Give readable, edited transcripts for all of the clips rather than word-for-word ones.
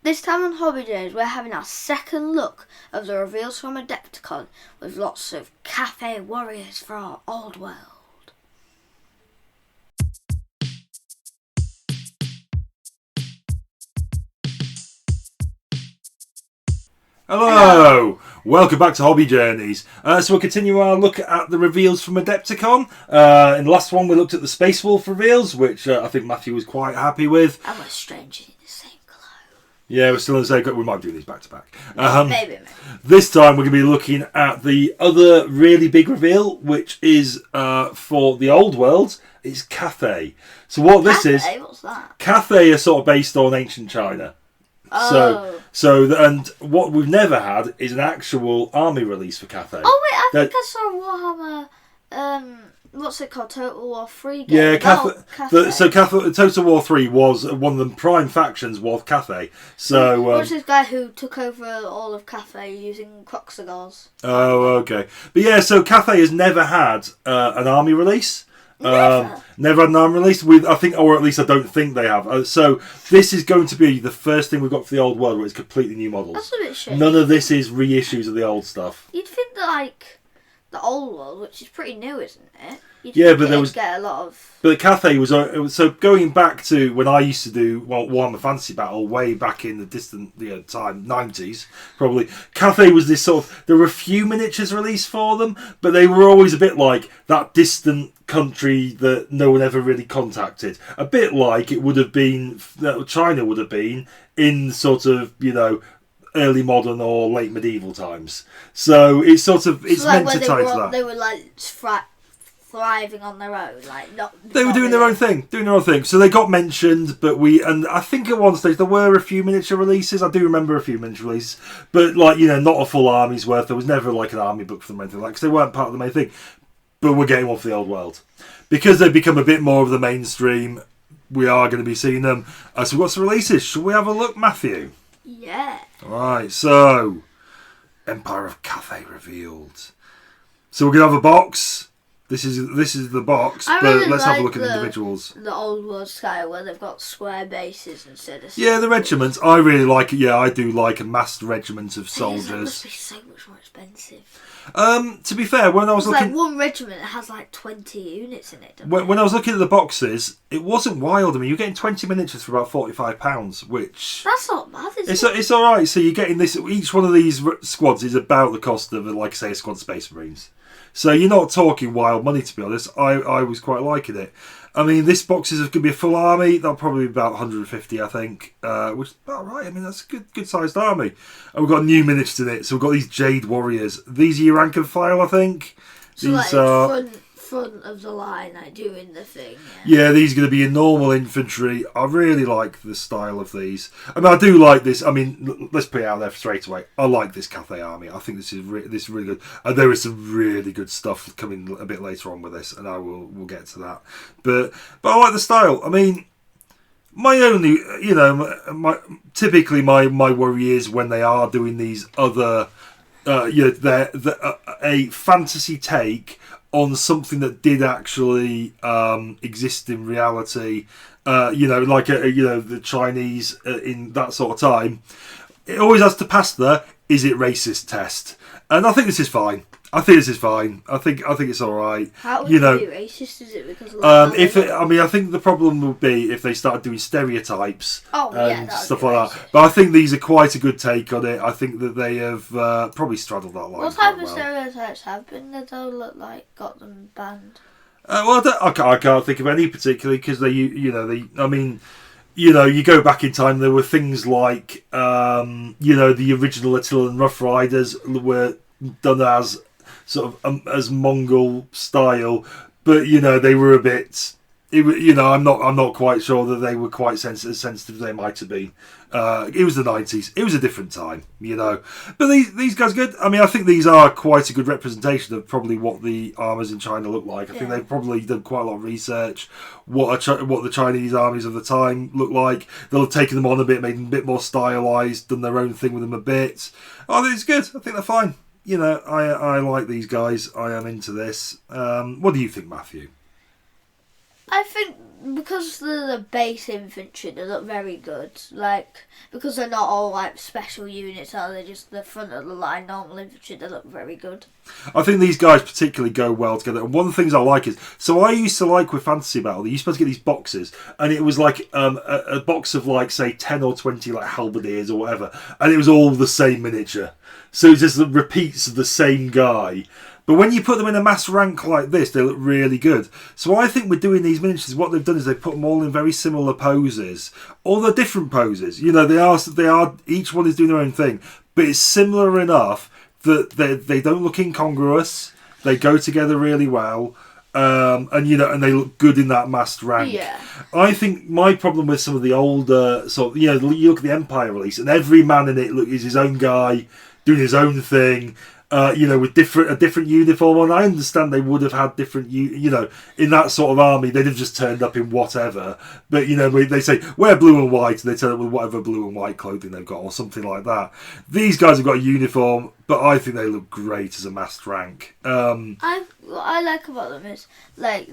This time on Hobby Days, we're having our second look of the reveals from Adepticon with lots of Cathay warriors for our old world. Hello! Welcome back to Hobby Journeys. So we'll continue our look at the reveals from Adepticon. In the last one we looked at the Space Wolf reveals, which I think Matthew was quite happy with. And we're strangers in the same glow. Yeah, we're still in the same glow. We might do these back to back. Maybe. This time we're going to be looking at the other really big reveal, which is for the Old World. It's Cathay. So what this is... What's that? Cathay are sort of based on ancient China. Oh. And what we've never had is an actual army release for Cathay. Oh wait, I think I saw Warhammer. What's it called? Total War 3 game. Yeah, Cathay. Cathay. Total War 3 was one of the prime factions was Cathay. So what's this guy who took over all of Cathay using croc cigars? Oh, okay. But yeah, so Cathay has never had an army release. Never had an arm release. I think, or at least I don't think they have. So this is going to be the first thing we've got for the Old World, where it's completely new models. That's a bit shit. None of this is reissues of the old stuff. You'd think that the Old World, which is pretty new, isn't it? But there was get a lot of. But Cathay was so going back to when I used to do Warhammer Fantasy Battle way back in the distant time 90s probably. Cathay was this sort of, there were a few miniatures released for them, but they were always a bit like that distant country that no one ever really contacted. A bit like it would have been China would have been in sort of early modern or late medieval times. So it's sort of meant to tie into that. They were like thriving on their own, They were doing their own thing. So they got mentioned, and I think at one stage there were a few miniature releases. I do remember a few miniature releases, but not a full army's worth. There was never like an army book for them or anything because they weren't part of the main thing. But we're getting one for the Old World because they've become a bit more of the mainstream. We are going to be seeing them. So what's the releases? Shall we have a look, Matthew? Yeah. Alright, so Empire of Cathay revealed. So we're gonna have a box. This is the box, but let's have a look at the individuals. The Old World style where they've got square bases instead of. Yeah, the regiments. I really like it. Yeah, I do like a massed regiment of soldiers. It must be so much more expensive. To be fair, when I was looking, one regiment has 20 units in it. When I was looking at the boxes, it wasn't wild. I mean, you're getting 20 miniatures for about £45, which that's not bad. Is it? It's all right. So you're getting this. Each one of these squads is about the cost of, like I say, a squad of Space Marines. So you're not talking wild money, to be honest. I was quite liking it. I mean, this box is going to be a full army. That'll probably be about 150, I think, which is about right. I mean, that's a good sized army. And we've got new miniatures in it. So we've got these Jade Warriors. These are your rank and file, I think. So these are front of the line, doing the thing. Yeah, these are going to be your normal infantry. I really like the style of these. I mean, I do like this. I mean, let's put it out there straight away. I like this Cathay army. I think this is really good. And there is some really good stuff coming a bit later on with this, and we'll get to that. But I like the style. I mean, my only, typically my worry is when they are doing these other, a fantasy take on something that did actually exist in reality, the Chinese in that sort of time. It always has to pass the is it racist test, and I think this is fine. I think it's all right. How would it be racist? Is it because I think the problem would be if they started doing stereotypes and stuff like that. But I think these are quite a good take on it. I think that they have probably straddled that line. What type of stereotypes have been that got them banned? I can't think of any particularly because you go back in time. There were things like the original Attilan Rough Riders were done as sort of as Mongol style, but they were a bit. I'm not quite sure that they were quite sensitive as they might have been. It was the 90s. It was a different time, But these guys are good. I mean, I think these are quite a good representation of probably what the armours in China look like. I think they've probably done quite a lot of research. What the Chinese armies of the time look like. They'll have taken them on a bit, made them a bit more stylised, done their own thing with them a bit. I think it's good. I think they're fine. I like these guys. I am into this. What do you think, Matthew? I think because they're the base infantry, they look very good. Like, because they're not all like special units, are they? Just the front of the line normal infantry, they look very good. I think these guys particularly go well together. And one of the things I like is, so I used to like with Fantasy Battle, you used to get these boxes, and it was like a box of like, say, 10 or 20 like halberdiers or whatever, and it was all the same miniature. So it's just the repeats of the same guy. But when you put them in a mass rank like this, they look really good. So I think we're doing these miniatures, what they've done is they've put them all in very similar poses. All the different poses. You know, they are each one is doing their own thing. But it's similar enough that they don't look incongruous. They go together really well. And they look good in that massed rank. Yeah. I think my problem with some of the older, you look at the Empire release, and every man in it is his own guy, doing his own thing. With a different uniform on. I understand they would have had different, in that sort of army, they'd have just turned up in whatever. But, they say, wear blue and white, and they turn up with whatever blue and white clothing they've got, or something like that. These guys have got a uniform, but I think they look great as a massed rank. What I like about them is, like,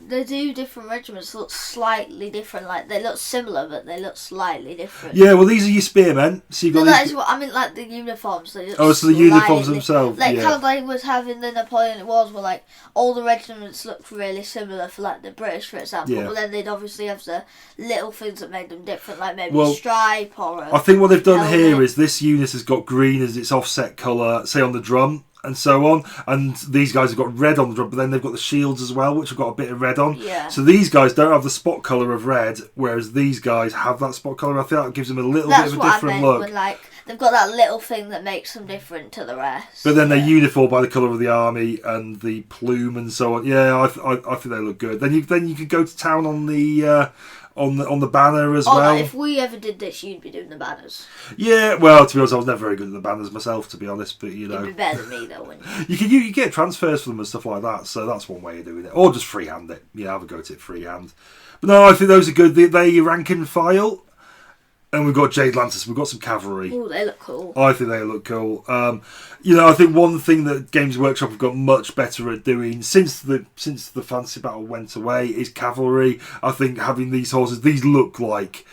they do different regiments look slightly different. Like, they look similar, but they look slightly different. Yeah, well, these are your spearmen. So you've got that is what I mean, like the uniforms. They look so the uniforms themselves. Like, yeah. how they was having the Napoleonic Wars, where, like, all the regiments looked really similar for, like, the British, for example. Yeah. But then they'd obviously have the little things that made them different, like maybe a stripe or a I think what they've done helmet. here is this unit has got green as its offset colour, say on the drum, and so on. And these guys have got red on the drum, but then they've got the shields as well, which have got a bit of red on. Yeah. So these guys don't have the spot colour of red, whereas these guys have that spot colour. I think that gives them a little bit of a different look. When, like, they've got that little thing that makes them different to the rest. But then they're uniformed by the colour of the army and the plume and so on. Yeah, I think they look good. Then you can go to town on the on the banner as well. If we ever did this, you'd be doing the banners. Yeah, well, to be honest, I was never very good at the banners myself, to be honest. But You'd be better than me, though, wouldn't you? You get transfers for them and stuff like that, so that's one way of doing it. Or just freehand it. Yeah, have a go at it freehand. But no, I think those are good. They're your rank and file. And we've got Jade Lances. We've got some cavalry. Oh, they look cool. I think they look cool. I think one thing that Games Workshop have got much better at doing since the Fantasy Battle went away is cavalry. I think having these horses, these look like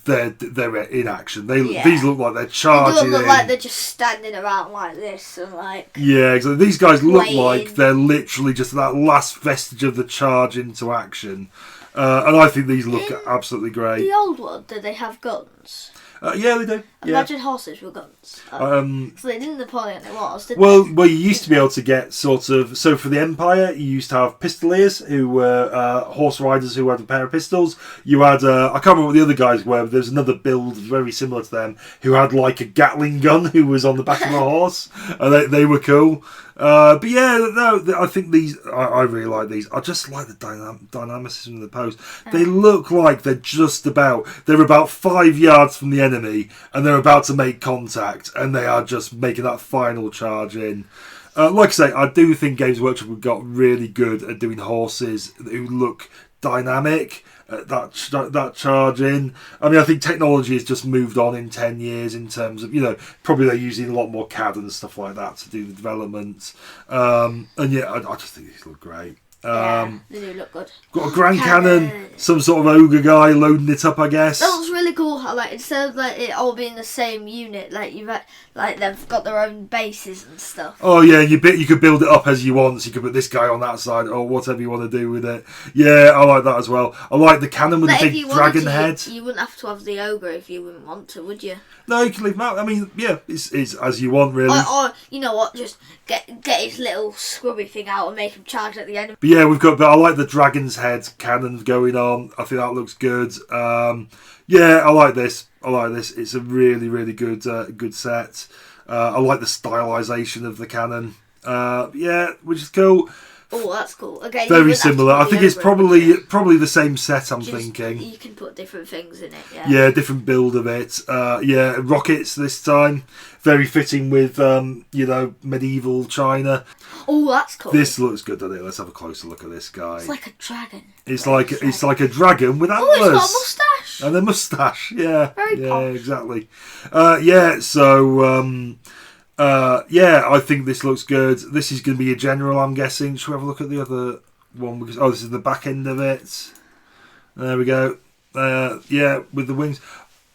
they're in action. These look like they're charging. They don't look like they're just standing around like this and like. Yeah, exactly. These guys look waiting. like they're literally just that last vestige of the charge into action. And I think these look absolutely great. The old one, did they have guns? Yeah, they do. Imagine horses with guns. So they didn't Napoleonic Wars, did they? Well, you used to be able to get sort of... So for the Empire, you used to have pistoliers who were horse riders who had a pair of pistols. You had... I can't remember what the other guys were, but there's another build very similar to them who had like a Gatling gun who was on the back of a horse. And they were cool. But yeah, no, I think these... I really like these. I just like the dynamicism of the pose. They look like they're just about... They're about 5 yards from the enemy and they're about to make contact and they are just making that final charge in. Like I say, I do think Games Workshop have got really good at doing horses who look dynamic. That charge in. I mean, I think technology has just moved on in 10 years in terms of, probably they're using a lot more CAD and stuff like that to do the development. And yeah, I just think these look great. They do look good. Got a Grand Cannon, some sort of ogre guy loading it up, I guess. That looks really cool. How, like, instead of like it all being the same unit, like they've got their own bases and stuff. Oh yeah, you could build it up as you want. So you could put this guy on that side or whatever you want to do with it. Yeah, I like that as well. I like the cannon with the big dragon head. You wouldn't have to have the ogre if you wouldn't want to, would you? No, you can leave him out. I mean, yeah, it's as you want, really. Or you know what, just get his little scrubby thing out and make him charge at the end. But yeah, but I like the dragon's head cannon going on. I think that looks good. Yeah, I like this. It's a really, really good set. I like the stylisation of the cannon. Yeah, which is cool. Oh, that's cool. Okay, very similar. I think it's probably the same set. I'm thinking you can put different things in it. Yeah, different build of it. Yeah, rockets this time. Very fitting with medieval China. Oh, that's cool. This looks good, doesn't it? Let's have a closer look at this guy. It's like a dragon. It's like a dragon with antlers. Oh, it's got a moustache. And a moustache. Yeah. Very posh. Exactly. Yeah. So. Yeah, I think this looks good. This is going to be a general, I'm guessing. Shall we have a look at the one. Because, this is the back end of it. There we go. Yeah, with the wings.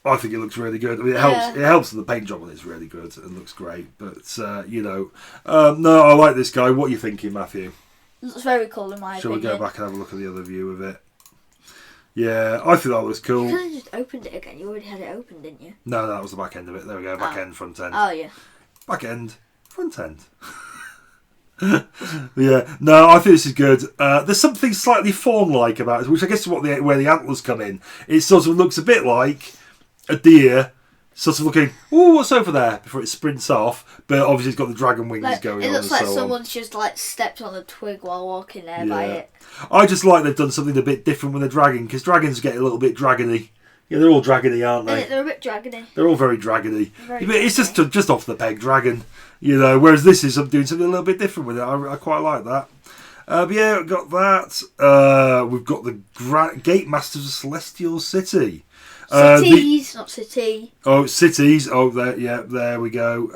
I think it looks really good. I mean, it helps. It helps that the paint job on it's really good and looks great. But no, I like this guy. What are you thinking, Matthew? It's very cool in my opinion. Shall we go back and have a look at the other view of it? Yeah, I think that looks cool. You could have just opened it again. You already had it open, didn't you? No, that was the back end of it. There we go. Back end, front end. Oh yeah. Back end, front end. Yeah, no, I think this is good. There's something slightly fawn-like about it, which I guess is where the antlers come in. It sort of looks a bit like a deer, sort of looking, "Ooh, what's over there?" before it sprints off. But obviously, it's got the dragon wings going on. It looks and like so someone's just like stepped on a twig while walking there by it. I just like they've done something a bit different with the dragon, because dragons get a little bit dragony. Yeah, they're all dragony, aren't they? They're a bit dragony. They're all very dragony. It's just off the peg dragon, whereas this is doing something a little bit different with it. I quite like that. But yeah, we've got that. We've got the Gate Masters of Celestial City. Cities, not city. Oh, cities. Oh, there we go.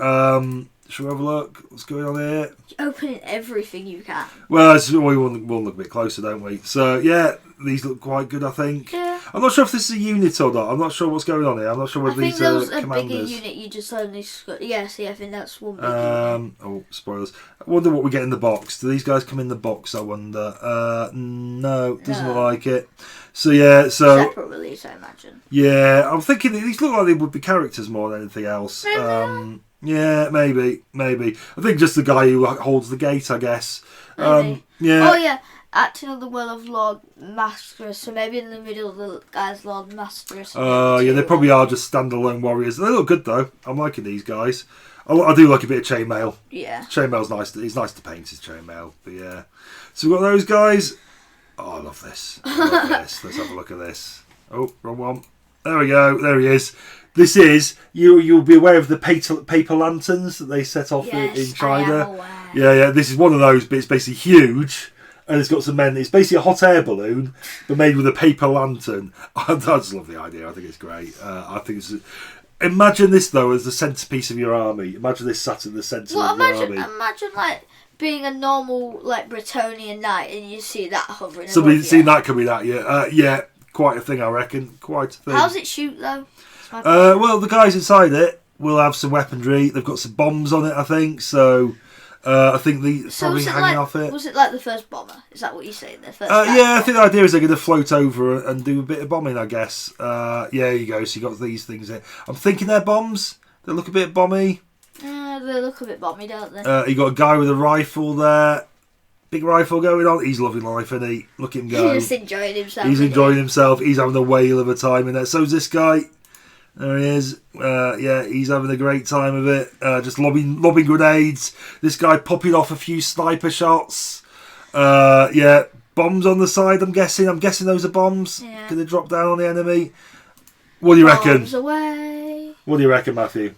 Shall we have a look? What's going on here? Opening everything you can. Well, we want to look a bit closer, don't we? So, yeah, these look quite good, I think. Yeah. I'm not sure if this is a unit or not. I'm not sure what's going on here. I'm not sure whether these are commanders. I think there was a bigger unit you just only... Yeah, see, I think that's one big unit. Oh, spoilers. I wonder what we get in the box. Do these guys come in the box, I wonder? No, doesn't look like it. So, yeah, separate release, I imagine. Yeah, I'm thinking these look like they would be characters more than anything else. Yeah, maybe. I think just the guy who holds the gate, I guess. Maybe. Yeah. Oh, yeah. Acting on the will of Lord Masterus, so maybe in the middle the guy's Lord Masterus. Yeah, they probably are just standalone warriors. They look good though. I'm liking these guys. I do like a bit of chainmail. Yeah. Chainmail's nice. It's nice to paint his chainmail. But yeah. So we've got those guys. Oh, I love this. Let's have a look at this. Oh, wrong one. There we go. There he is. This is you'll be aware of the paper lanterns that they set off in China. I am aware. Yeah. This is one of those, but it's basically huge. And it's got some men. It's basically a hot air balloon, but made with a paper lantern. I just love the idea. I think it's great. I think it's. Imagine this though as the centerpiece of your army. Imagine this sat at the center of your army. Imagine like being a normal like Bretonian knight, and you see that hovering. Somebody seen that coming at you. Yeah, quite a thing, I reckon. Quite a thing. How's it shoot though? Well, the guys inside it will have some weaponry. They've got some bombs on it, I think. So. I think probably hanging off it. Was it like the first bomber? Is that what you say? The first I think the idea is they're going to float over and do a bit of bombing, I guess. There you go. So you got these things here. I'm thinking they're bombs. They look a bit bomby. They look a bit bomby, don't they? You got a guy with a rifle there. Big rifle going on. He's loving life, isn't he? Look at him go. He's just enjoying himself. He's enjoying himself. He's having a whale of a time in there. So's this guy. There he is. He's having a great time of it. Just lobbing grenades. This guy popping off a few sniper shots. Bombs on the side. I'm guessing those are bombs. Yeah. Going to drop down on the enemy. What do you reckon? Bombs away. What do you reckon, Matthew?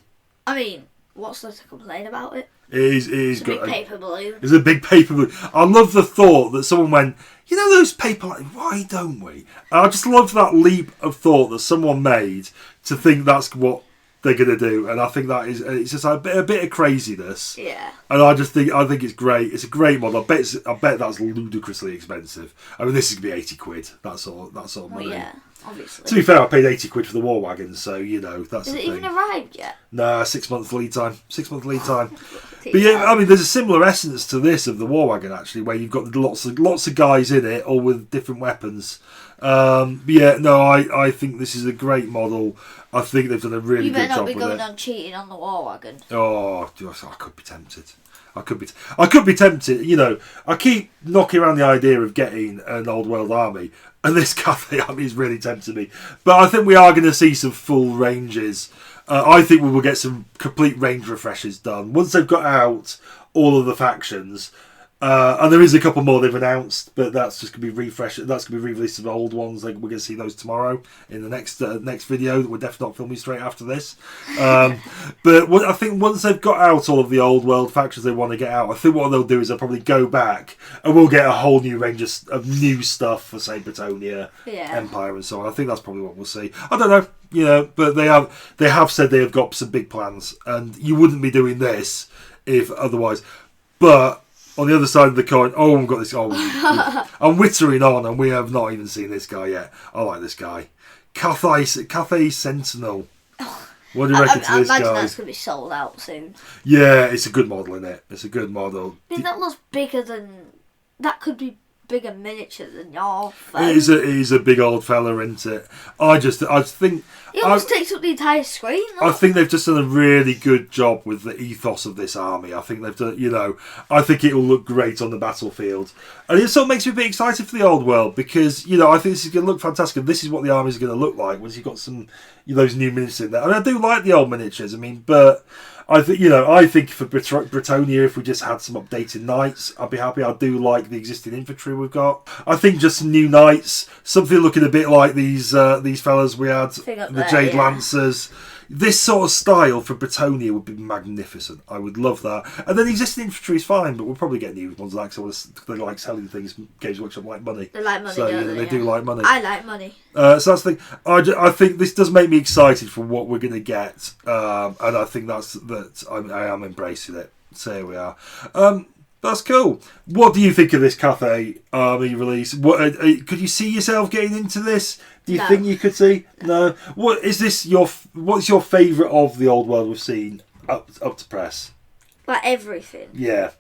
I mean, what's there to complain about it? It is It's a good. big paper balloon. It's a big paper balloon. I love the thought that someone went, those paper, why don't we? And I just love that leap of thought that someone made to think that's what they're going to do. And I think it's just a bit of craziness. Yeah. And I think it's great. It's a great model. I bet that's ludicrously expensive. I mean, this is going to be 80 quid. That's all money. Well, yeah, obviously. To be fair, I paid 80 quid for the war wagon, so, that's Has the it thing. even arrived yet? Nah, 6 months lead time. 6 month lead time. But yeah, I mean, there's a similar essence to this of the war wagon actually, where you've got lots of guys in it, all with different weapons. I think this is a great model. I think they've done a really good job with it. You better not be going on cheating on the war wagon. Oh, I could be tempted. I could be tempted. I keep knocking around the idea of getting an Old World army, and this Cathay army is really tempting me. But I think we are going to see some full ranges. I think we will get some complete range refreshes done once they've got out all of the factions. And there is a couple more they've announced, but that's just going to be refreshed. That's going to be re-released of old ones. We're going to see those tomorrow in the next video. We're definitely not filming straight after this. But I think once they've got out all of the old world factions they want to get out, I think what they'll do is they'll probably go back and we'll get a whole new range of new stuff for, say, Bretonia, Empire, and so on. I think that's probably what we'll see. I don't know, but they have said they have got some big plans, and you wouldn't be doing this if otherwise. But on the other side of the coin, oh, we've got this. Oh, I'm wittering on, and we have not even seen this guy yet. I like this guy, Cathay Sentinel. What do you reckon to I this imagine guy? that's going to be sold out soon. Yeah, it's a good model, isn't it? It's a good model. I mean, that looks bigger than... That could be bigger miniature than your phone. It is a big old fella, isn't it? I think... It almost takes up the entire screen. I think they've just done a really good job with the ethos of this army. I think they've done, I think it will look great on the battlefield. And it sort of makes me a bit excited for the old world because, I think this is going to look fantastic. And this is what the army is going to look like once you've got some, those new miniatures in there. And I do like the old miniatures, but I think, I think for Britonia, if we just had some updated knights, I'd be happy. I do like the existing infantry we've got. I think just some new knights, something looking a bit like these fellas we had, the Jade Lancers. This sort of style for Britonia would be magnificent. I would love that. And then the existing infantry is fine, but we'll probably get new ones like they like selling things. Games Workshop like money. They like money, so don't they do like money. I like money. So that's the thing. I think this does make me excited for what we're going to get, and I think that I am embracing it. So here we are. That's cool. What do you think of this Cathay Army release? What could you see yourself getting into this? Do you think you could see? No. What is this? What's your favourite of the old world we've seen up to press? Like everything. Yeah.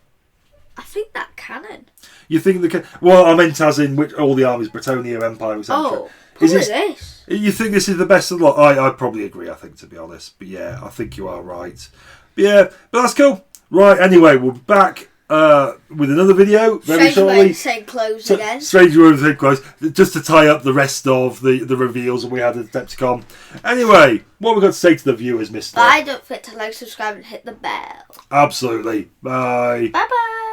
I think that cannon. You think well, I meant as in which all the armies, Britonia, Empire, etc. Oh, probably this. You think this is the best of the lot? I probably agree. I think, to be honest, but yeah, I think you are right. But yeah, but that's cool. Right. Anyway, we'll be back with another video very shortly. Same clothes again. Stranger World, same clothes. Just to tie up the rest of the reveals that we had at Adepticon. Anyway, what we've got to say to the viewers, Mister? Bye. Don't forget to like, subscribe, and hit the bell. Absolutely. Bye. Bye bye.